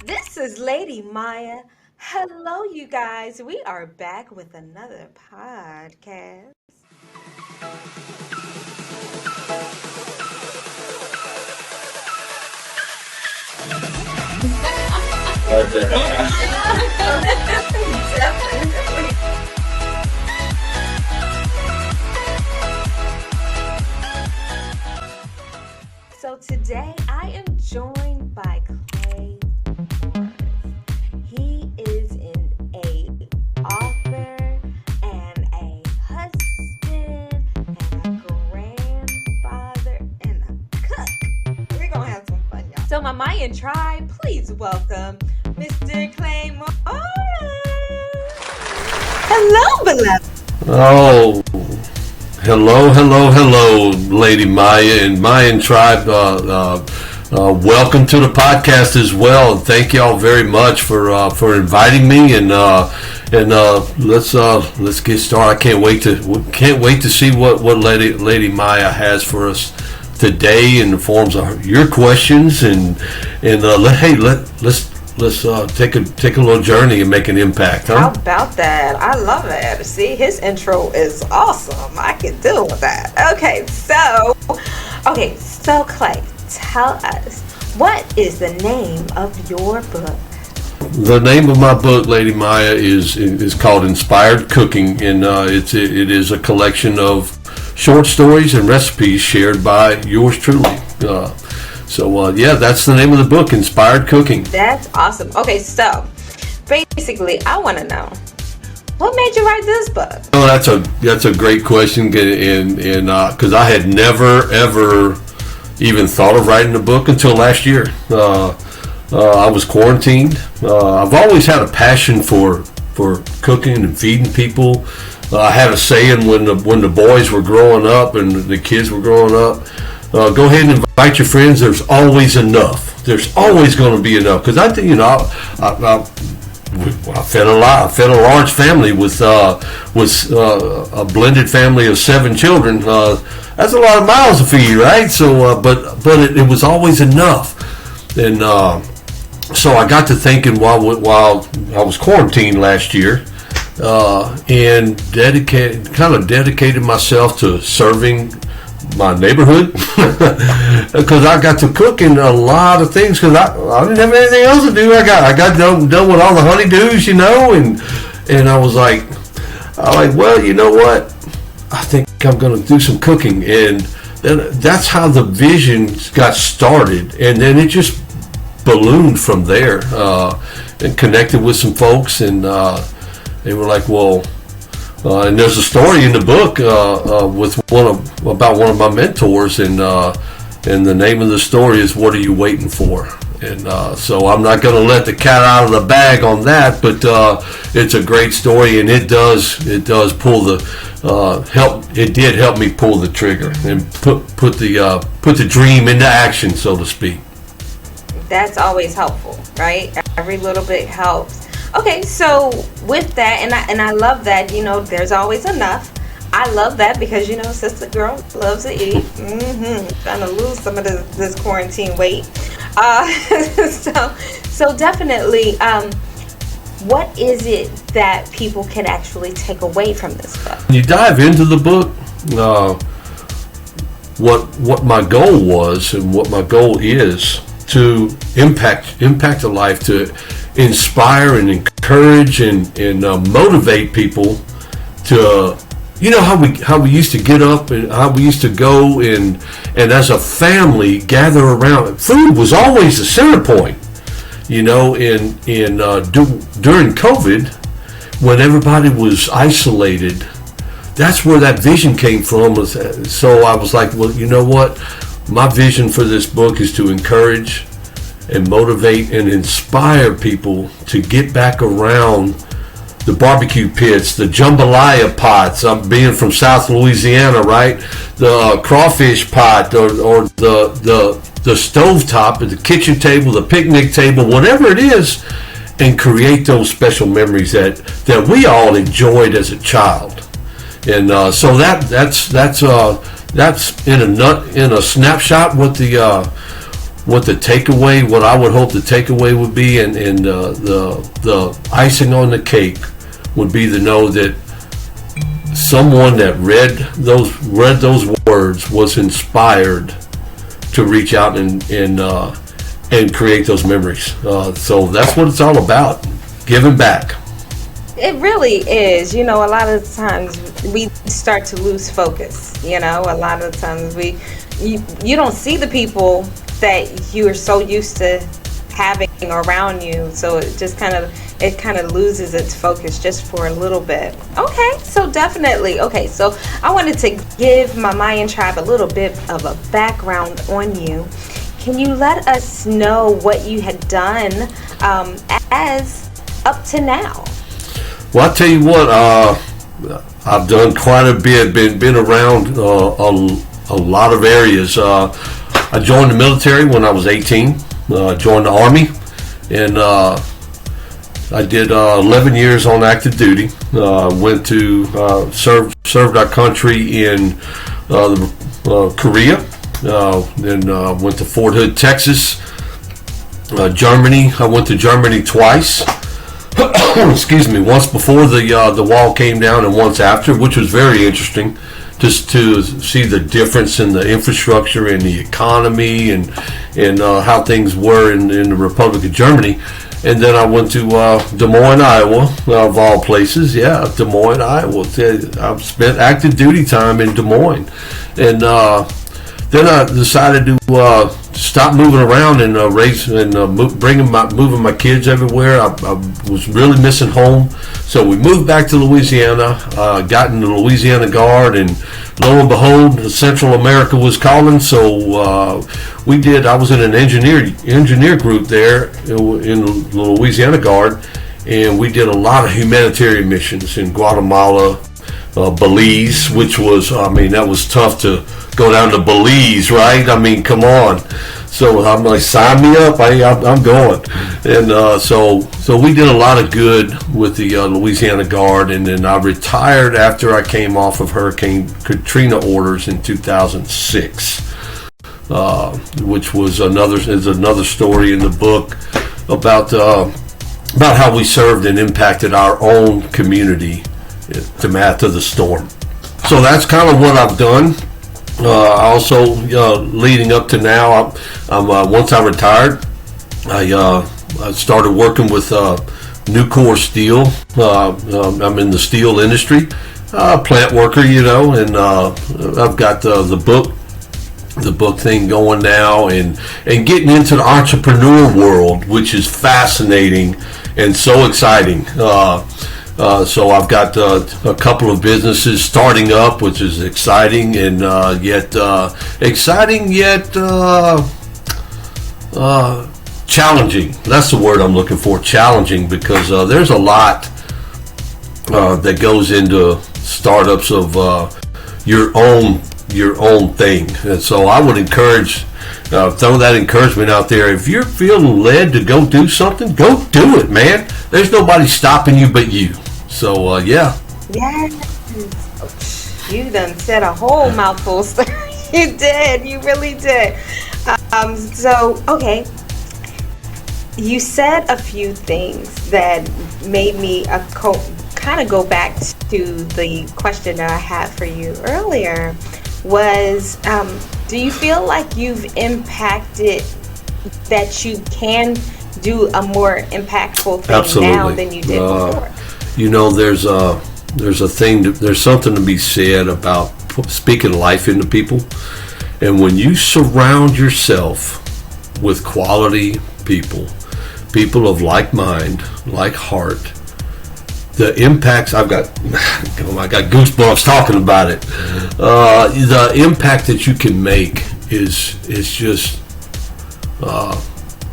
This is Lady Myya. Hello, you guys. We are back with another podcast. Definitely. So today I am joined by Clay. He is a author and a husband and a grandfather and a cook. We're gonna have some fun, y'all. So my Mayan tribe, please welcome Mr. Clay Morris. Hello, beloved. Oh, hello, Lady Myya and Mayan Tribe. Welcome to the podcast as well. Thank y'all very much for inviting me and let's get started. I can't wait to see what Lady Myya has for us today in the forms of your questions let's take a little journey and make an impact, huh? How about that? I love it. See, his intro is awesome. I can deal with that. Okay, so Clay, tell us, what is the name of your book? The name of my book, Lady Myya, is called Inspired Cooking, and it is a collection of short stories and recipes shared by yours truly. That's the name of the book, Inspired Cooking. That's awesome. Okay, so basically, I want to know, what made you write this book? Oh, that's a great question, and because I had never ever even thought of writing a book until last year. I was quarantined. I've always had a passion for cooking and feeding people. I had a saying when the boys were growing up and the kids were growing up. Go ahead and invite your friends. There's always enough. There's always going to be enough. Because I think I fed a large family with a blended family of 7 children. That's a lot of mouths to feed, right? So, but it was always enough. And so I got to thinking while I was quarantined last year, and dedicated myself to serving my neighborhood because I got to cooking a lot of things because I didn't have anything else to do. I got done with all the honeydews, and I was like, well, you know what? I think I'm going to do some cooking, and then that's how the vision got started, and then it just ballooned from there, and connected with some folks, and they were like, well. And there's a story in the book about one of my mentors, and the name of the story is "What Are You Waiting For?" And so I'm not going to let the cat out of the bag on that, but it's a great story, and it does pull the help. It did help me pull the trigger and put the dream into action, so to speak. That's always helpful, right? Every little bit helps. Okay, so with that, and I love that, there's always enough. I love that because, sister girl loves to eat. Trying to lose some of this quarantine weight. So definitely, what is it that people can actually take away from this book? When you dive into the book, what my goal was and what my goal is to impact a life, to inspire and encourage and motivate people to, how we used to get up and how we used to go and as a family gather around. Food was always the center point, during COVID, when everybody was isolated. That's where that vision came from. So I was like, well, you know what? My vision for this book is to encourage and motivate and inspire people to get back around the barbecue pits, the jambalaya pots. I'm being from South Louisiana, right? The crawfish pot, or the stove top, the kitchen table, the picnic table, whatever it is, and create those special memories that we all enjoyed as a child. And so that's in a snapshot what what the takeaway, what I would hope the takeaway would be, and the icing on the cake would be to know that someone that read those words was inspired to reach out and create those memories. So that's what it's all about, giving back. It really is. A lot of times we start to lose focus. A lot of times you don't see the people that you are so used to having around you, so it just kind of loses its focus just for a little bit. Okay, so definitely. Okay, so I wanted to give my Mayan tribe a little bit of a background on you. Can you let us know what you had done as up to now? Well, I'll tell you what, I've done quite a bit, been around a lot of areas. I joined the military when I was 18, joined the Army, and I did 11 years on active duty. Went to served our country in Korea, then went to Fort Hood, Texas, Germany. I went to Germany twice. Excuse me, once before the wall came down and once after, which was very interesting, just to see the difference in the infrastructure and the economy and how things were in the Republic of Germany. And then I went to Des Moines, Iowa, of all places. Yeah, Des Moines, Iowa. I've spent active duty time in Des Moines, and then I decided to stop moving around and moving my kids everywhere. I was really missing home, so we moved back to Louisiana. Got in the Louisiana Guard, and lo and behold, Central America was calling. So I was in an engineer group there in the Louisiana Guard, and we did a lot of humanitarian missions in Guatemala, Belize, which was, that was tough to go down to Belize, right? Come on. So I'm like, sign me up. I'm going. And so we did a lot of good with the Louisiana Guard, and then I retired after I came off of Hurricane Katrina orders in 2006, which was another story in the book about how we served and impacted our own community after the storm. So that's kind of what I've done. Also, leading up to now, once I retired, I started working with Nucor Steel. I'm in the steel industry, plant worker, and I've got the book thing going now, and getting into the entrepreneur world, which is fascinating and so exciting. So I've got a couple of businesses starting up, which is exciting, and yet challenging. That's the word I'm looking for, challenging, because there's a lot that goes into startups of your own thing. And so I would encourage, throw that encouragement out there. If you're feeling led to go do something, go do it, man. There's nobody stopping you but you. So, yeah. Yes. You done said a whole mouthful, sir. You did. You really did. So, okay. You said a few things that made me kind of go back to the question that I had for you earlier. Was, do you feel like you've impacted, that you can do a more impactful thing Absolutely. Now than you did before? There's something to be said about speaking life into people. And when you surround yourself with quality people of like mind, like heart, the impacts, I got goosebumps talking about it. The impact that you can make is just,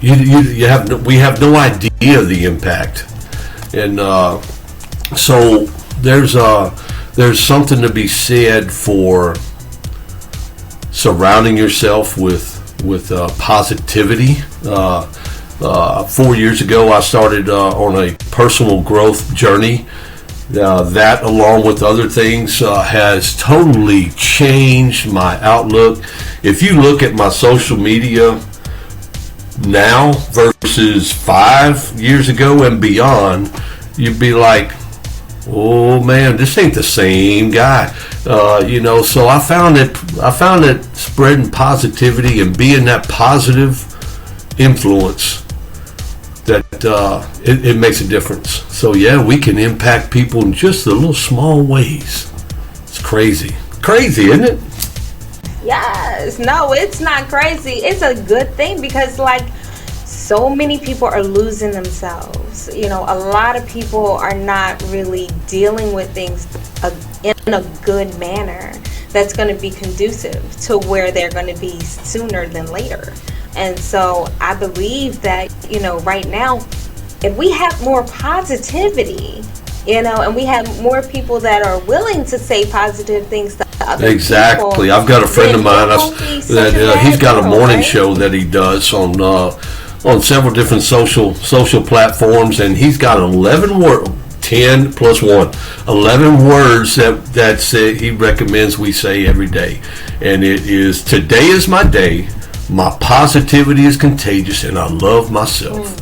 we have no idea of the impact. And so there's something to be said for surrounding yourself with positivity. 4 years ago, I started on a personal growth journey. That, along with other things, has totally changed my outlook. If you look at my social media now versus 5 years ago and beyond, you'd be like, oh man, this ain't the same guy. So I found that spreading positivity and being that positive influence, that it makes a difference. So yeah, we can impact people in just the little small ways. It's crazy, isn't it? Yes, no, it's not crazy. It's a good thing because, like, so many people are losing themselves. A lot of people are not really dealing with things in a good manner that's going to be conducive to where they're going to be sooner than later. And so I believe that, right now, if we have more positivity, and we have more people that are willing to say positive things to other exactly. people. I've got a friend of mine that he's got a morning show that he does on several different social platforms, and he's got 10 plus 1, 11 words that he recommends we say every day, and it is: today is my day, my positivity is contagious, and I love myself.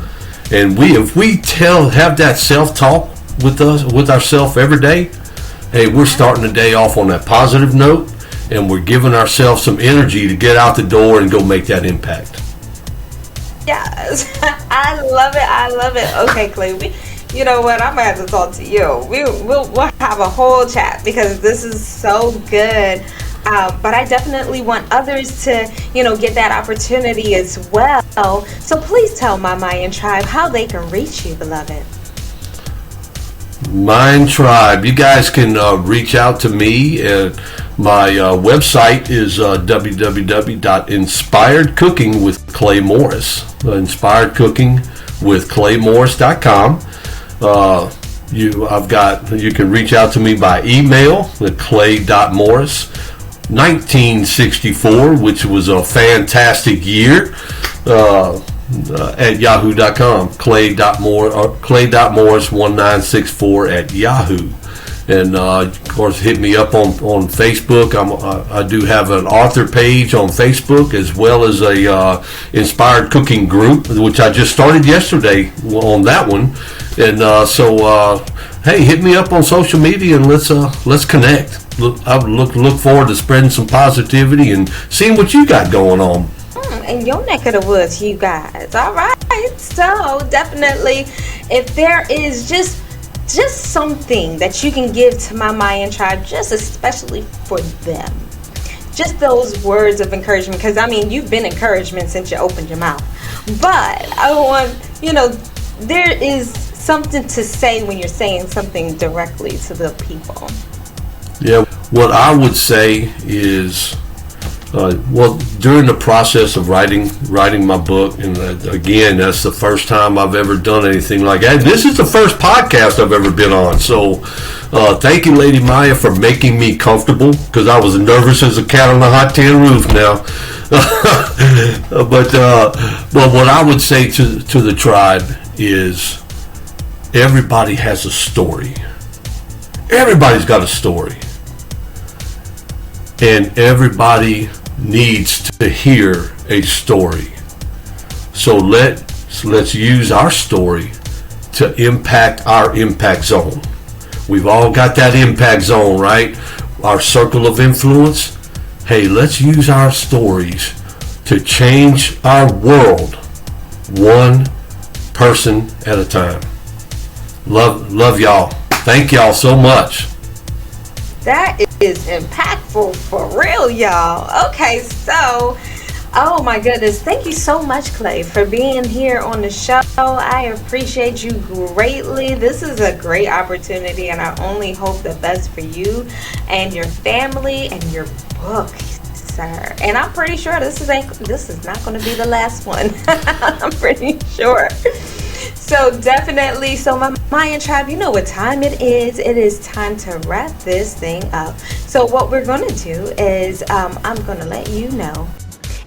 And if we have that self-talk with ourselves every day, hey, we're starting the day off on that positive note, and we're giving ourselves some energy to get out the door and go make that impact. Yes, I love it. Okay, Clay, you know what? I'm gonna have to talk to you. We'll have a whole chat because this is so good. But I definitely want others to, get that opportunity as well. So please tell my Myyan tribe how they can reach you, beloved. Mind Tribe, you guys can reach out to me. My website is www.inspiredcookingwithclaymorris. Inspiredcookingwithclaymorris.com. You can reach out to me by email at clay.morris1964, which was a fantastic year, at yahoo.com. clay.morris1964 at yahoo. And of course, hit me up on Facebook. I do have an author page on Facebook, as well as a inspired cooking group, which I just started yesterday on that one. And hey, hit me up on social media and let's connect. I look forward to spreading some positivity and seeing what you got going on in your neck of the woods, you guys. All right, so definitely, if there is just something that you can give to my Myyan tribe, just especially for them, just those words of encouragement, because you've been encouragement since you opened your mouth, but I want, there is something to say when you're saying something directly to the people. Yeah, what I would say is, during the process of writing my book, and again, that's the first time I've ever done anything like that. This is the first podcast I've ever been on. So, thank you, LadyMyya, for making me comfortable, because I was nervous as a cat on a hot tin roof now. But what I would say to the tribe is, everybody has a story. Everybody's got a story. And everybody needs to hear a story. So let's use our story to impact our impact zone. We've all got that impact zone, right? Our circle of influence. Hey, let's use our stories to change our world one person at a time. Love y'all. Thank y'all so much. That is impactful for real, y'all. Okay, so, oh my goodness, thank you so much, Clay, for being here on the show. I appreciate you greatly. This is a great opportunity, and I only hope the best for you and your family and your book, sir. And I'm pretty sure this is not going to be the last one. I'm pretty sure. So definitely, my Myyan tribe, you know what time it is. It is time to wrap this thing up. So what we're going to do is I'm going to let you know.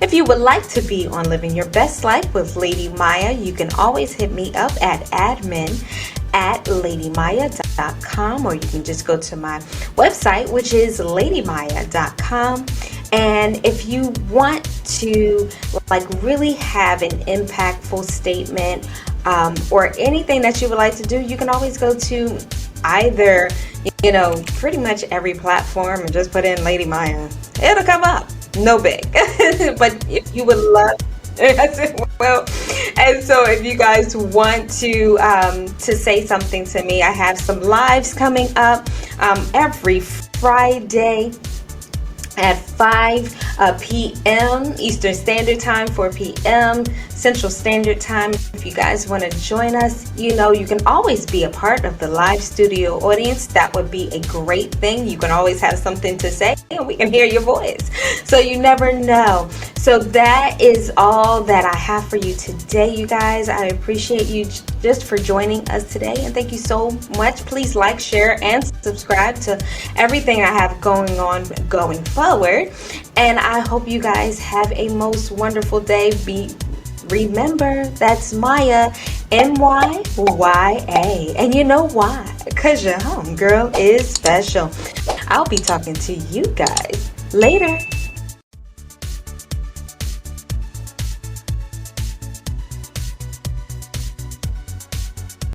If you would like to be on Living Your Best Life with LadyMyya, you can always hit me up at admin@ladymyya.com, or you can just go to my website, which is ladymyya.com. And if you want to like really have an impactful statement, or anything that you would like to do, you can always go to either, pretty much every platform and just put in LadyMyya. It'll come up. No big. But if you would love, well, and so if you guys want to say something to me, I have some lives coming up every Friday at 5 p.m. Eastern Standard Time, 4 p.m. Central Standard Time. If you guys want to join us, you can always be a part of the live studio audience. That would be a great thing. You can always have something to say and we can hear your voice. So you never know. So that is all that I have for you today, you guys. I appreciate you just for joining us today, and thank you so much. Please like, share, and subscribe to everything I have going on going forward. And I hope you guys have a most wonderful day. Remember, that's Myya, M-Y-Y-A. And you know why? Because your homegirl is special. I'll be talking to you guys later.